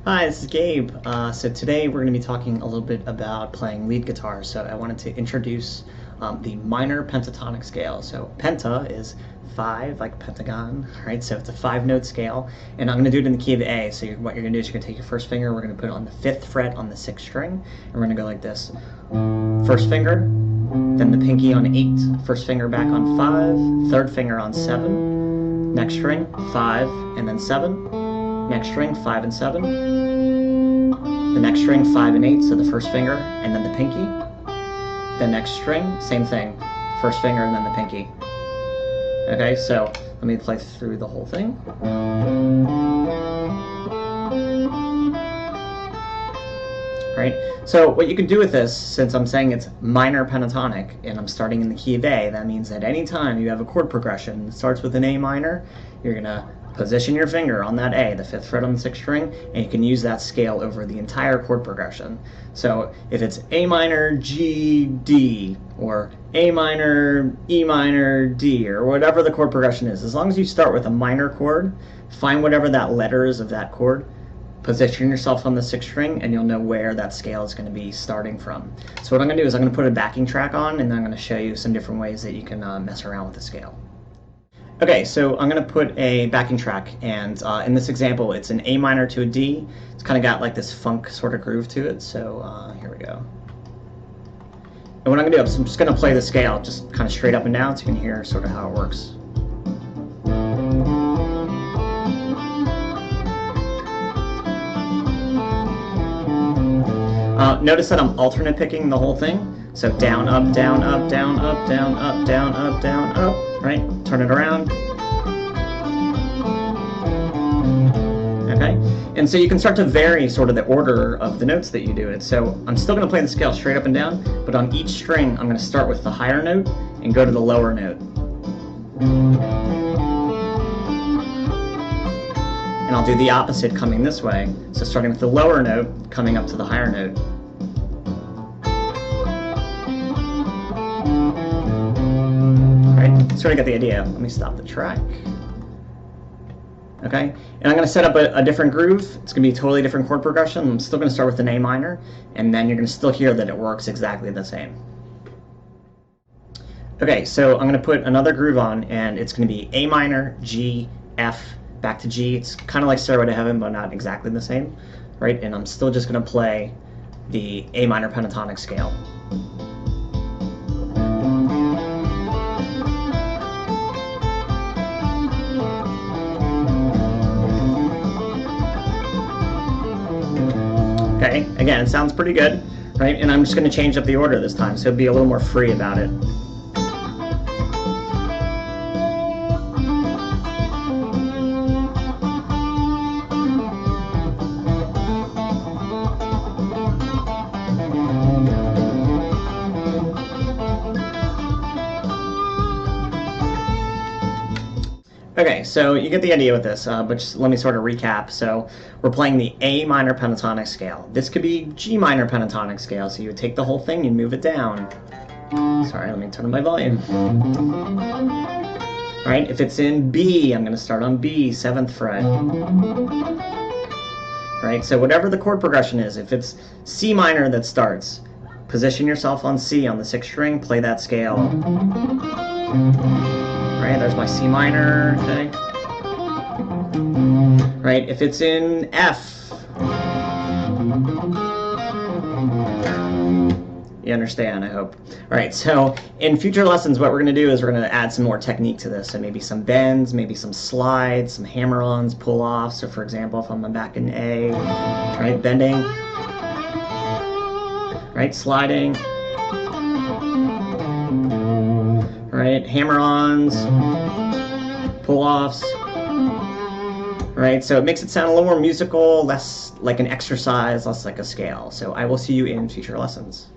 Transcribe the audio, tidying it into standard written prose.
Hi, this is Gabe. So today we're going to be talking a little bit about playing lead guitar. So I wanted to introduce the minor pentatonic scale. So penta is 5, like pentagon, right? So it's a 5-note scale, and I'm going to do it in the key of A. So what you're going to do is you're going to take your first finger, we're going to put it on the 5th fret on the 6th string, and we're going to go like this. First finger, then the pinky on 8, first finger back on 5, third finger on 7, next string 5, and then 7. Next string, 5 and 7. The next string, 5 and 8, so the first finger and then the pinky. The next string, same thing, first finger and then the pinky. Okay, so let me play through the whole thing. Right, so what you can do with this, since I'm saying it's minor pentatonic and I'm starting in the key of A, that means that any time you have a chord progression that starts with an A minor, you're gonna position your finger on that A, the 5th fret on the 6th string, and you can use that scale over the entire chord progression. So if it's A minor, G, D, or A minor, E minor, D, or whatever the chord progression is, as long as you start with a minor chord, find whatever that letter is of that chord, position yourself on the 6th string, and you'll know where that scale is going to be starting from. So what I'm going to do is I'm going to put a backing track on, and then I'm going to show you some different ways that you can mess around with the scale. Okay, so I'm going to put a backing track, and in this example it's an A minor to a D. It's kind of got like this funk sort of groove to it, so here we go. And what I'm going to do is I'm just going to play the scale just kind of straight up and down so you can hear sort of how it works. Notice that I'm alternate picking the whole thing. So down, up, down, up, down, up, down, up, down, up, down, up, right? Turn it around. Okay, and so you can start to vary sort of the order of the notes that you do it. So I'm still going to play the scale straight up and down, but on each string I'm going to start with the higher note and go to the lower note. And I'll do the opposite coming this way. So starting with the lower note, coming up to the higher note. Sort of get the idea. Let me stop the track. Okay, and I'm going to set up a different groove. It's going to be a totally different chord progression. I'm still going to start with an A minor, and then you're going to still hear that it works exactly the same. Okay, so I'm going to put another groove on, and it's going to be A minor, G, F, back to G. It's kind of like Stairway to Heaven, but not exactly the same, right? And I'm still just going to play the A minor pentatonic scale. Okay, again, it sounds pretty good, right? And I'm just going to change up the order this time, so be a little more free about it. Okay, so you get the idea with this, but just let me sort of recap. So we're playing the A minor pentatonic scale. This could be G minor pentatonic scale, so you would take the whole thing and move it down. Sorry, let me turn on my volume. All right, if it's in B, I'm going to start on B, 7th fret. Right, so whatever the chord progression is, if it's C minor that starts, position yourself on C on the 6th string, play that scale. Right, there's my C minor, okay. Right, if it's in F, you understand, I hope. All right, so in future lessons, what we're going to do is we're going to add some more technique to this. So maybe some bends, maybe some slides, some hammer-ons, pull-offs. So for example, if I'm back in A, right, bending, right, sliding, right, hammer-ons, pull-offs, right? So it makes it sound a little more musical, less like an exercise, less like a scale. So I will see you in future lessons.